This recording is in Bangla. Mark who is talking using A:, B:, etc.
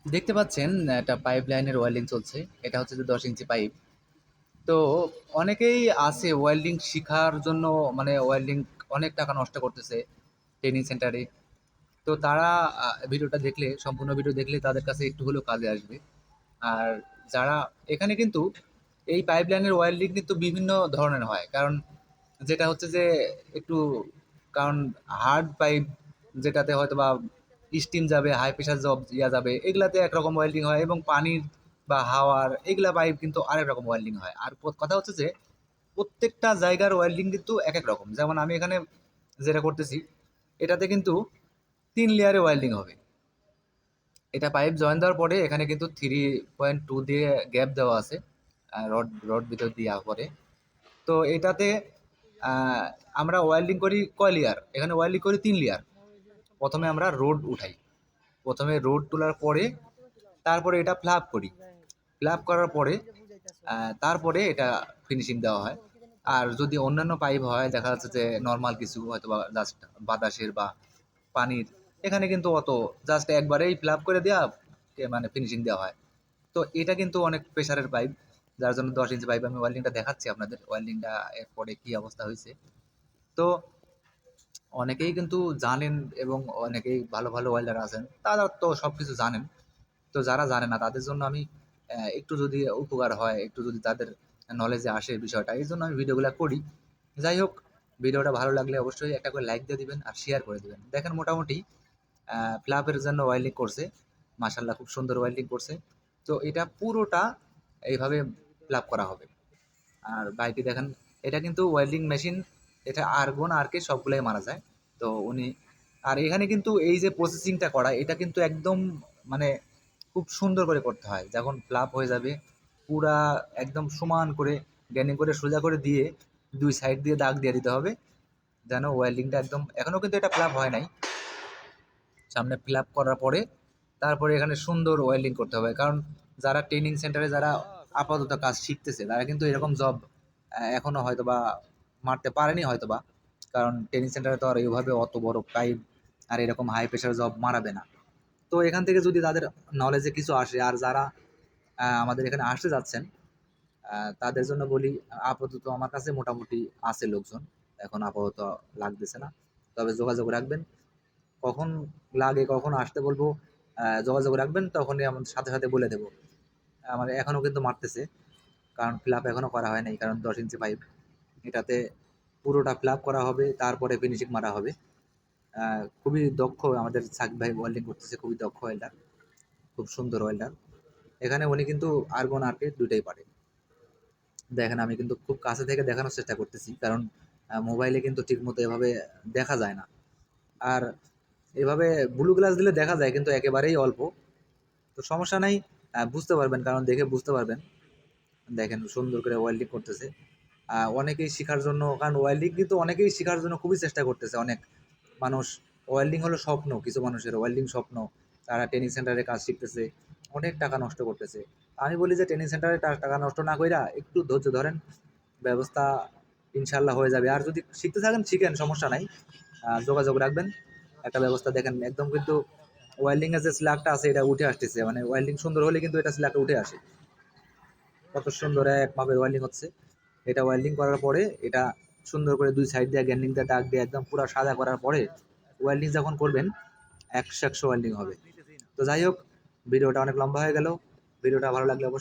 A: দেখতে পাচ্ছেন একটা পাইপ লাইনের ওয়েল্ডিং চলছে। এটা হচ্ছে যে 10 ইঞ্চি পাইপ। তো অনেকেই আছে ওয়েল্ডিং শিখার জন্য, মানে ওয়েল্ডিং অনেক টাকা নষ্ট করতেছে ট্রেনিং সেন্টারে। তো তারা ভিডিওটা দেখলে, সম্পূর্ণ ভিডিও দেখলে তাদের কাছে একটু হলেও কাজে আসবে। আর যারা এখানে কিন্তু এই পাইপ লাইনের ওয়েল্ডিং কিন্তু বিভিন্ন ধরনের হয়, কারণ যেটা হচ্ছে যে একটু, কারণ হার্ড পাইপ যেটাতে হয়তো বা স্টিম যাবে, হাই প্রেশার জব যাবে, এগুলাতে একরকম ওয়েল্ডিং হয়, এবং পানির বা হাওয়ার এগুলা পাইপ কিন্তু আরেক রকম ওয়েল্ডিং হয়। আর কথা হচ্ছে যে প্রত্যেকটা জায়গার ওয়েল্ডিং কিন্তু এক এক রকম। যেমন আমি এখানে যেটা করতেছি, এটাতে কিন্তু 3 লেয়ারে ওয়েল্ডিং হবে। এটা পাইপ জয়েন দেওয়ার পরে এখানে কিন্তু 3.2 দিয়ে গ্যাপ দেওয়া আছে, রড রড ভিতর দেওয়া পরে। তো এটাতে আহ, আমরা ওয়েল্ডিং করি কয় লেয়ার, এখানে ওয়েল্ডিং করি 3 লেয়ার। প্রথমে আমরা রোড উঠাই, প্রথমে রোড তোলার পরে তারপরে এটা ফ্ল্যাপ করি। ফ্ল্যাপ করার পরে তারপরে এটা ফিনিশিং দেওয়া হয়। আর যদি অন্যান্য পাইপ হয়, দেখা যাচ্ছে যে নর্মাল কিছু হয়তো বা জাস্ট বাতাসের বা পানির, এখানে কিন্তু অত জাস্ট একবারেই ফ্ল্যাপ করে দেওয়া, মানে ফিনিশিং দেওয়া হয়। তো এটা কিন্তু অনেক প্রেশারের পাইপ, যার জন্য 10 ইঞ্চি পাইপ আমি ওয়েল্ডিংটা দেখাচ্ছি আপনাদের, ওয়েল্ডিংটা এরপরে কি অবস্থা হয়েছে। তো অনেকেই কিন্তু জানেন, এবং অনেকেই ভালো ভালো ওয়েল্ডার আছেন, তারা তো সব কিছু জানেন। তো যারা জানে না তাদের জন্য আমি একটু যদি উপকার হয়, একটু যদি তাদের নলেজে আসে বিষয়টা, এই জন্য আমি ভিডিওগুলো করি। যাই হোক, ভিডিওটা ভালো লাগলে অবশ্যই একটা করে লাইক দিয়ে দিবেন আর শেয়ার করে দিবেন। দেখেন মোটামুটি ফ্ল্যাপের জন্য ওয়েল্ডিং করছে, মাশাল্লাহ খুব সুন্দর ওয়েল্ডিং করছে। তো এটা পুরোটা এইভাবে ফ্ল্যাপ করা হবে। আর বাইকে দেখেন, এটা কিন্তু ওয়েল্ডিং মেশিন, এটা আর্গন আরকে সবগুলাই মারা যায়। তো উনি, আর এখানে কিন্তু এই যে প্রসেসিংটা করা, এটা কিন্তু একদম মানে খুব সুন্দর করে করতে হয়। যখন ফ্লাপ হয়ে যাবে পুরা একদম সমান করে গ্যানিং করে সোজা করে দিয়ে দুই সাইড দিয়ে দাগ দিয়ে দিতে হবে, যেন ওয়েল্ডিংটা একদম, এখনো কিন্তু এটা ফ্লাপ হয় নাই, সামনে ফিল আপ করার পরে তারপরে এখানে সুন্দর ওয়েল্ডিং করতে হবে। কারণ যারা ট্রেনিং সেন্টারে যারা আপাতত কাজ শিখতেছে, তারা কিন্তু এরকম জব এখনো হয়তো বা মারতে পারেনি হয়তো বা, কারণ ট্রেনিং সেন্টারে তো আর এইভাবে অত বড় পাইপ আর এরকম হাই প্রেশার জব মারাবে না। তো এখান থেকে যদি তাদের নলেজে কিছু আসে, আর যারা আমাদের এখানে আসতে যাচ্ছেন, তাদের জন্য বলি, আপাতত আমার কাছে মোটামুটি আছে লোকজন, এখন আপাতত লাগতেছে না, তবে যোগাযোগ রাখবেন। কখন লাগে, কখন আসতে বলবো, যোগাযোগ রাখবেন, তখনই আমাদের সাথে সাথে বলে দেবো। আমার এখনো কিন্তু মারতেছে, কারণ ফিল আপ এখনো করা হয় নাই, কারণ 10 ইঞ্চি পাইপ, এটাতে পুরোটা ফিল আপ করা হবে, তারপরে ফিনিশিং মারা হবে। খুবই দক্ষ আমাদের সাকিব ভাই ওয়েল্ডিং করতেছে, খুবই দক্ষ ওয়েল্ডার, খুব সুন্দর ওয়েল্ডার। এখানে উনি কিন্তু আর্গন আর্কে দুইটাই পারে। দেখেন আমি কিন্তু খুব কাছে থেকে দেখানোর চেষ্টা করতেছি, কারণ মোবাইলে কিন্তু ঠিক মতো এভাবে দেখা যায় না। আর এভাবে ব্লু গ্লাস দিলে দেখা যায়, কিন্তু একেবারেই অল্প। তো সমস্যা নাই, বুঝতে পারবেন, কারণ দেখে বুঝতে পারবেন। দেখেন সুন্দর করে ওয়েল্ডিং করতেছে। অনেকেই শিখার জন্য, কারণ ওয়েল্ডিং কিন্তু অনেকেই শিখার জন্য খুবই চেষ্টা করতেছে, অনেক মানুষ। ওয়েল্ডিং হলো স্বপ্ন, কিছু মানুষের ওয়েল্ডিং স্বপ্ন, তারা ট্রেনিং সেন্টারে কাজ শিখতেছে, অনেক টাকা নষ্ট করতেছে। আমি বলি যে ট্রেনিং সেন্টারে টাকা নষ্ট না কইরা একটু ধৈর্য ধরেন, ব্যবস্থা ইনশাল্লাহ হয়ে যাবে। আর যদি শিখতে থাকেন শিখেন, সমস্যা নাই, যোগাযোগ রাখবেন, একটা ব্যবস্থা দেখেন। একদম কিন্তু ওয়েল্ডিং এর যে স্ল্যাগটা আছে এটা উঠে আসতেছে, মানে ওয়েল্ডিং সুন্দর হলে কিন্তু এটা স্ল্যাগটা উঠে আসে। কত সুন্দর এক মাপের ওয়েল্ডিং হচ্ছে। এটা ওয়েল্ডিং করার পরে এটা সুন্দর করে দুই সাইড দিয়ে গ্যান্ডিং দিয়ে দাগ দিয়ে একদম পুরো সাদা করার পরে ওয়েল্ডিং যখন করবেন, 100 100 ওয়েল্ডিং হবে। তো যাই হোক, ভিডিওটা অনেক লম্বা হয়ে গেল। ভিডিওটা ভালো লাগলে অবশ্যই